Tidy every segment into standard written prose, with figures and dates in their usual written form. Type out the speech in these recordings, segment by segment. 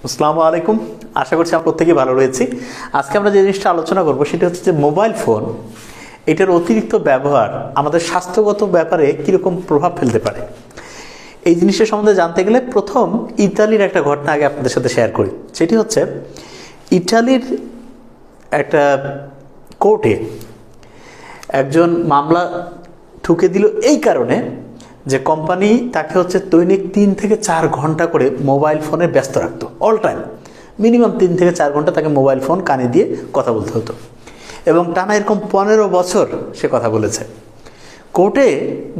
আসসালামু আলাইকুম। আশা করছি আমরা প্রত্যেকেই ভালো রয়েছি। আজকে আমরা যে জিনিসটা আলোচনা করব সেটা হচ্ছে যে মোবাইল ফোন এটার অতিরিক্ত ব্যবহার আমাদের স্বাস্থ্যগত ব্যাপারে কীরকম প্রভাব ফেলতে পারে। এই জিনিসটা সম্বন্ধে জানতে গেলে প্রথম ইতালির একটা ঘটনা আগে আপনাদের সাথে শেয়ার করি। সেটি হচ্ছে ইতালির একটা কোর্টে একজন মামলা ঠুকে দিল এই কারণে যে কোম্পানি তাকে হচ্ছে দৈনিক 3 থেকে 4 ঘন্টা করে মোবাইল ফোনে ব্যস্ত রাখতো। অল টাইম মিনিমাম 3 থেকে 4 ঘন্টা তাকে মোবাইল ফোন কানে দিয়ে কথা বলতে হতো এবং টানা এরকম 15 বছর সে কথা বলেছে। কোর্টে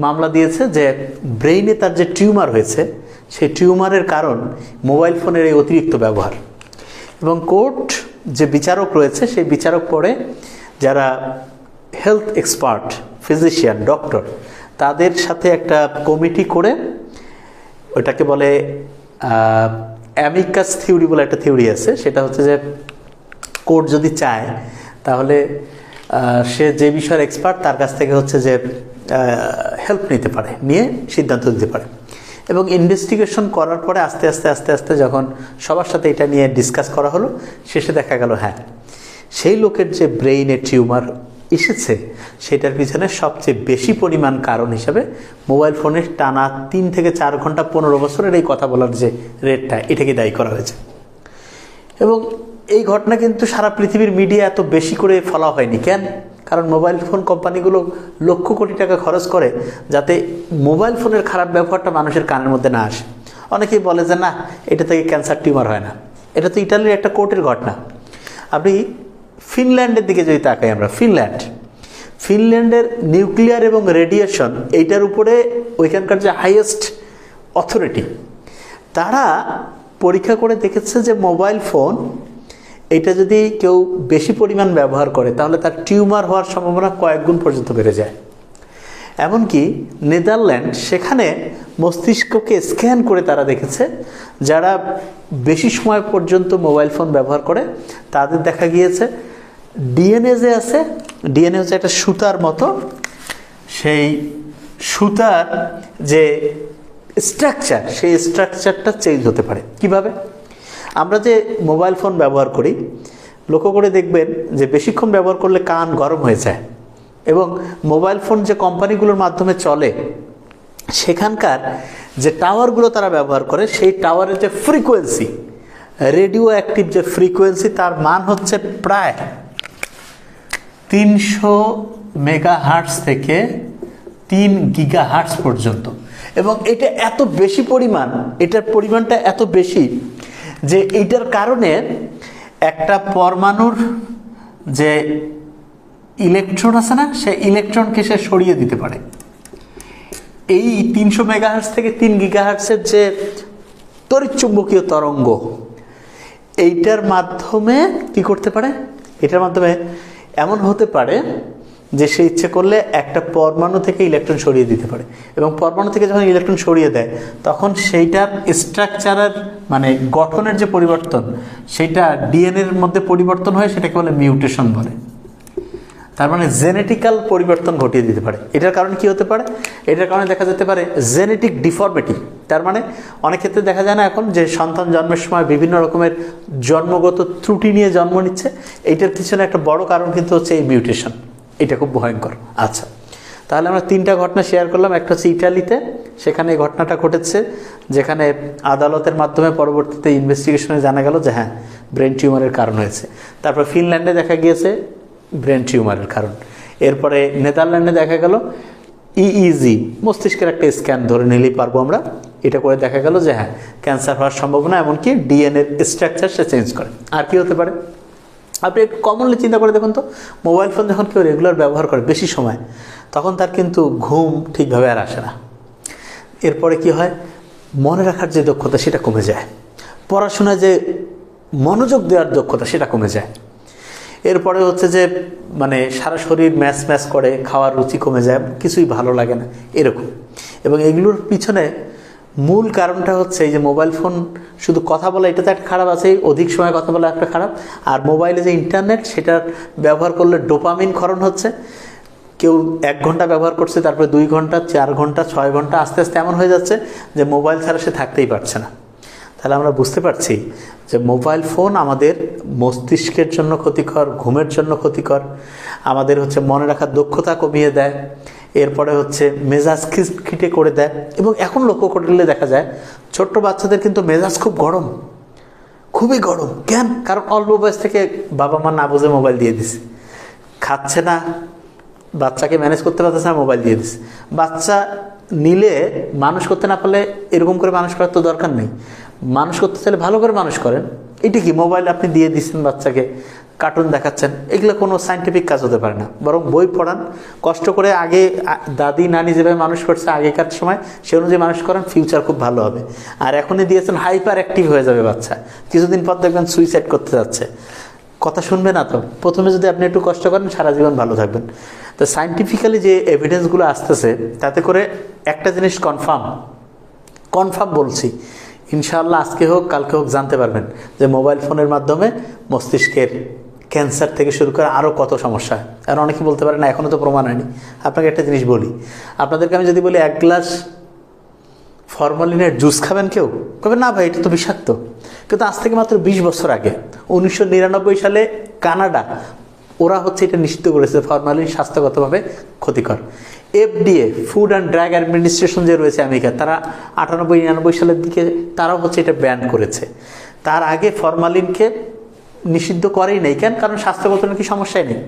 মামলা দিয়েছে যে ব্রেইনে তার যে টিউমার হয়েছে সেই টিউমারের কারণ মোবাইল ফোনের এই অতিরিক্ত ব্যবহার। এবং কোর্ট যে বিচারক রয়েছে সেই বিচারক পরে যারা হেলথ এক্সপার্ট, ফিজিশিয়ান, ডক্টর, তাদের সাথে একটা কমিটি করে ওটাকে বলে অ্যামিকাস থিওরি বলে একটা থিওরি আছে। সেটা হচ্ছে যে কোর্ট যদি চায় তাহলে সে যে বিষয়ের এক্সপার্ট তার কাছ থেকে হচ্ছে যে হেল্প নিতে পারে, নিয়ে সিদ্ধান্ত দিতে পারে। এবং ইনভেস্টিগেশন করার পরে আস্তে আস্তে যখন সবার সাথে এটা নিয়ে ডিসকাস করা হলো, শেষে দেখা গেল হ্যাঁ, সেই লোকের যে ব্রেইনে টিউমার এসেছে সেটার পিছনে সবচেয়ে বেশি পরিমাণ কারণ হিসাবে মোবাইল ফোনের টানা 3 থেকে 4 ঘন্টা 15 বছরের এই কথা বলার যে রেটটা, এটাকে দায়ী করা হয়েছে। এবং এই ঘটনা কিন্তু সারা পৃথিবীর মিডিয়া এত বেশি করে ফলা হয়নি। কেন? কারণ মোবাইল ফোন কোম্পানিগুলো লক্ষ কোটি টাকা খরচ করে যাতে মোবাইল ফোনের খারাপ ব্যবহারটা মানুষের কানের মধ্যে না আসে। অনেকেই বলে যে না, এটা থেকে ক্যান্সার টিউমার হয় না। এটা তো ইটালির একটা কোর্টের ঘটনা। আপনি ফিনল্যান্ডের দিকে যদি তাকাই আমরা, ফিনল্যান্ডের নিউক্লিয়ার এবং রেডিয়েশন এইটার উপরে ওইখানকার যে হাইয়েস্ট অথরিটি, তারা পরীক্ষা করে দেখেছে যে মোবাইল ফোন এটা যদি কেউ বেশি পরিমাণ ব্যবহার করে তাহলে তার টিউমার হওয়ার সম্ভাবনা কয়েক গুণ পর্যন্ত বেড়ে যায়। এমনকি নেদারল্যান্ড, সেখানে মস্তিষ্ককে স্ক্যান করে তারা দেখেছে যারা বেশি সময় পর্যন্ত মোবাইল ফোন ব্যবহার করে তাদের দেখা গিয়েছে ডিএনএ যে আছে, ডিএনএ হচ্ছে একটা সুতার মতো, সেই সুতার যে স্ট্রাকচার, সেই স্ট্রাকচারটা চেঞ্জ হতে পারে। কিভাবে? আমরা যে মোবাইল ফোন ব্যবহার করি, লক্ষ্য করে দেখবেন যে বেশিক্ষণ ব্যবহার করলে কান গরম হয়ে যায়। এবং মোবাইল ফোন যে কোম্পানিগুলোর মাধ্যমে চলে সেখানকার যে টাওয়ারগুলো তারা ব্যবহার করে, সেই টাওয়ারের যে ফ্রিকোয়েন্সি, রেডিও অ্যাক্টিভ যে ফ্রিকোয়েন্সি, তার মান হচ্ছে প্রায় 300 মেগাহার্টজ থেকে 3 গিগাহার্টজ পর্যন্ত। এবং এটা এত বেশি পরিমাণ, এটার পরিমাণটা এত বেশি যে এইটার কারণে একটা পরমাণুর যে ইলেকট্রন আছে না, সেই ইলেকট্রনকে সে সরিয়ে দিতে পারে। এই 300 মেগাহার্টজ থেকে 3 গিগাহার্টজের যে তড়িৎচুম্বকীয় তরঙ্গ, এইটার মাধ্যমে কি করতে পারে? এটার মাধ্যমে এমন হতে পারে যে সে ইচ্ছে করলে একটা পরমাণু থেকে ইলেকট্রন সরিয়ে দিতে পারে। এবং পরমাণু থেকে যখন ইলেকট্রন সরিয়ে দেয় তখন সেইটার স্ট্রাকচারের মানে গঠনের যে পরিবর্তন, সেটা ডিএনএর মধ্যে পরিবর্তন হয়, সেটাকে বলে মিউটেশন বলে। তার মানে জেনেটিক্যাল পরিবর্তন ঘটিয়ে দিতে পারে। এটার কারণে কি হতে পারে? এটার কারণে দেখা যেতে পারে জেনেটিক ডিফর্মিটি। তার মানে অনেক ক্ষেত্রে দেখা যায় না এখন যে সন্তান জন্মের সময় বিভিন্ন রকমের জন্মগত ত্রুটি নিয়ে জন্ম নিচ্ছে, এইটার পিছনে একটা বড় কারণ কিন্তু হচ্ছে এই মিউটেশন। এটা খুব ভয়ঙ্কর। আচ্ছা, তাহলে আমরা 3টা ঘটনা শেয়ার করলাম। একটা হচ্ছে ইটালিতে, সেখানে এই ঘটনাটা ঘটেছে যেখানে আদালতের মাধ্যমে পরবর্তীতে ইনভেস্টিগেশনে জানা গেল যে হ্যাঁ, ব্রেন টিউমারের কারণ হয়েছে। তারপর ফিনল্যান্ডে দেখা গিয়েছে ব্রেন টিউমারের কারণ। এরপরে নেদারল্যান্ডে দেখা গেল ইইজি, মস্তিষ্কের একটা স্ক্যান ধরে নিলেই পারবো আমরা, এটা করে দেখা গেল যে হ্যাঁ, ক্যান্সার হওয়ার সম্ভাবনা, এমনকি ডিএনএর স্ট্রাকচার সে চেঞ্জ করে। আর কি হতে পারে? আপনি একটু কমনলি চিন্তা করে দেখুন তো, মোবাইল ফোন যখন কেউ রেগুলার ব্যবহার করে বেশি সময়, তখন তার কিন্তু ঘুম ঠিকভাবে আর আসে না। এরপরে কি হয়? মনে রাখার যে দক্ষতা সেটা কমে যায়, পড়াশোনায় যে মনোযোগ দেওয়ার দক্ষতা সেটা কমে যায়। এরপরে হচ্ছে যে মানে সারা শরীর ম্যাচ করে, খাওয়ার রুচি কমে যায়, কিছুই ভালো লাগে না এরকম। এবং এগুলোর পিছনে মূল কারণটা হচ্ছে এই যে মোবাইল ফোন শুধু কথা বলা, এটা তো একটা খারাপ আছে, অধিক সময় কথা বলা একটা খারাপ। আর মোবাইলে যে ইন্টারনেট, সেটা ব্যবহার করলে ডোপামিন ক্ষরণ হচ্ছে। কেউ 1 ঘন্টা ব্যবহার করছে, তারপরে 2 ঘন্টা, 4 ঘন্টা, 6 ঘন্টা, আস্তে আস্তে এমন হয়ে যাচ্ছে যে মোবাইল ছাড়া সে থাকতেই পারছে না। তাহলে আমরা বুঝতে পারছি যে মোবাইল ফোন আমাদের মস্তিষ্কের জন্য ক্ষতিকর, ঘুমের জন্য ক্ষতিকর, আমাদের হচ্ছে মনে রাখার দক্ষতা কমিয়ে দেয়, এরপরে হচ্ছে মেজাজ খিটখিটে করে দেয়। এবং এখন লক্ষ্য করলে দেখা যায় ছোট্ট বাচ্চাদের কিন্তু মেজাজ খুব গরম, খুবই গরম। কেন? কারণ অল্প বয়স থেকে বাবা মা না বুঝে মোবাইল দিয়ে দিছে, খাচ্ছে না, বাচ্চাকে ম্যানেজ করতে পারতেছে না, মোবাইল দিয়ে দিছে। বাচ্চা নিলে মানুষ করতে না পারলে এরকম করে মানুষ করার তো দরকার নেই। মানুষ করতে চাইলে ভালো করে মানুষ করেন। এটা কি মোবাইল আপনি দিয়ে দিচ্ছেন বাচ্চাকে, কার্টুন দেখাচ্ছেন, এগুলো কোনো সায়েন্টিফিক কাজ হতে পারে না। বরং বই পড়ান, কষ্ট করে আগে দাদি নানি যেভাবে মানুষ করছে আগেকার সময় সে অনুযায়ী মানুষ করেন, ফিউচার খুব ভালো হবে। আর এখনই দিয়েছেন হাইপার অ্যাক্টিভ হয়ে যাবে বাচ্চা, কিছুদিন পর দেখবেন সুইসাইড করতে যাচ্ছে। কথা শুনবে না তো। প্রথমে যদি আপনি একটু কষ্ট করেন সারা জীবন ভালো থাকবেন। তো সায়েন্টিফিক্যালি যে এভিডেন্সগুলো আসতেছে তাতে করে একটা জিনিস কনফার্ম বলছি, ইনশাআল্লাহ আজকে হোক কালকে হোক জানতে পারবেন যে মোবাইল ফোনের মাধ্যমে মস্তিষ্কের ক্যান্সার থেকে শুরু করে আরও কত সমস্যা। আর অনেকে বলতে পারে না এখনও তো প্রমাণ হয়নি। আপনাকে একটা জিনিস বলি, আপনাদেরকে আমি যদি বলি 1 গ্লাস ফরমালিনের জুস খাবেন, কেউ কবে না ভাই এটা তো বিষাক্ত। কিন্তু আজ থেকে মাত্র 20 বছর আগে 1999 সালে কানাডা ওরা হচ্ছে এটা নিষিদ্ধ করেছে, ফরমালিন স্বাস্থ্যগতভাবে ক্ষতিকর। FDA food and drug administration যে রয়েছে আমেরিকা, তারা 98-99 সালের দিকে তারাও হচ্ছে এটা ব্যান করেছে। তার আগে ফরমালিনকে নিষিদ্ধ করেই নেই। কেন? কারণ স্বাস্থ্যগত নাকি সমস্যাই নেই।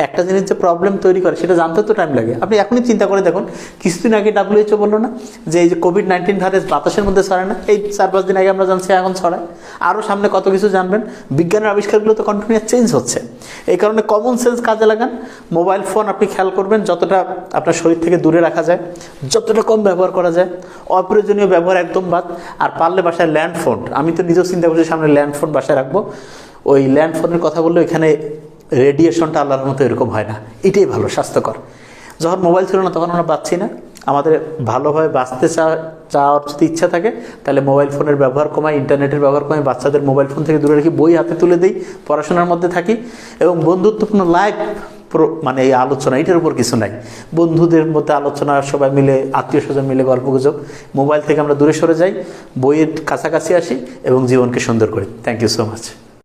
একটা জিনিস যে প্রবলেম তৈরি করে সেটা জানতে তো টাইম লাগে। আপনি এখনই চিন্তা করে দেখুন, কিছুদিন আগে WHO বললো না যে এই যে COVID-19 ভাইরাস বাতাসের মধ্যে ছড়ায় না, এই 4-5 দিন আগে আমরা জানছি এখন ছড়ায়। আরও সামনে কত কিছু জানবেন। বিজ্ঞানের আবিষ্কারগুলো তো কন্টিনিউয়াস চেঞ্জ হচ্ছে। এই কারণে কমন সেন্স কাজে লাগান। মোবাইল ফোন আপনি খেয়াল করবেন যতটা আপনার শরীর থেকে দূরে রাখা যায়, যতটা কম ব্যবহার করা যায়, অপ্রয়োজনীয় ব্যবহার একদম বাদ। আর পারলে বাসায় ল্যান্ডফোন, আমি তো নিজেও চিন্তা করছি সামনে ল্যান্ডফোন বাসায় রাখবো। ওই ল্যান্ডফোনের কথা বললে এখানে রেডিয়েশনটা আল্লাহর মতো এরকম হয় না, এটাই ভালো, স্বাস্থ্যকর। যখন মোবাইল ছিল না তখন আমরা বাঁচছি না। আমাদের ভালোভাবে বাঁচতে চাওয়ার যদি ইচ্ছা থাকে তাহলে মোবাইল ফোনের ব্যবহার কমাই, ইন্টারনেটের ব্যবহার কমাই, বাচ্চাদের মোবাইল ফোন থেকে দূরে রাখি, বই হাতে তুলে দিই, পড়াশোনার মধ্যে থাকি। এবং বন্ধুত্বপূর্ণ লাইভ মানে এই আলোচনা, এটার উপর কিছু নাই। বন্ধুদের মধ্যে আলোচনা, সবাই মিলে আত্মীয় স্বজন মিলে গল্পগুজব। মোবাইল থেকে আমরা দূরে সরে যাই, বইয়ের কাছাকাছি আসি এবং জীবনকে সুন্দর করি। Thank you so much.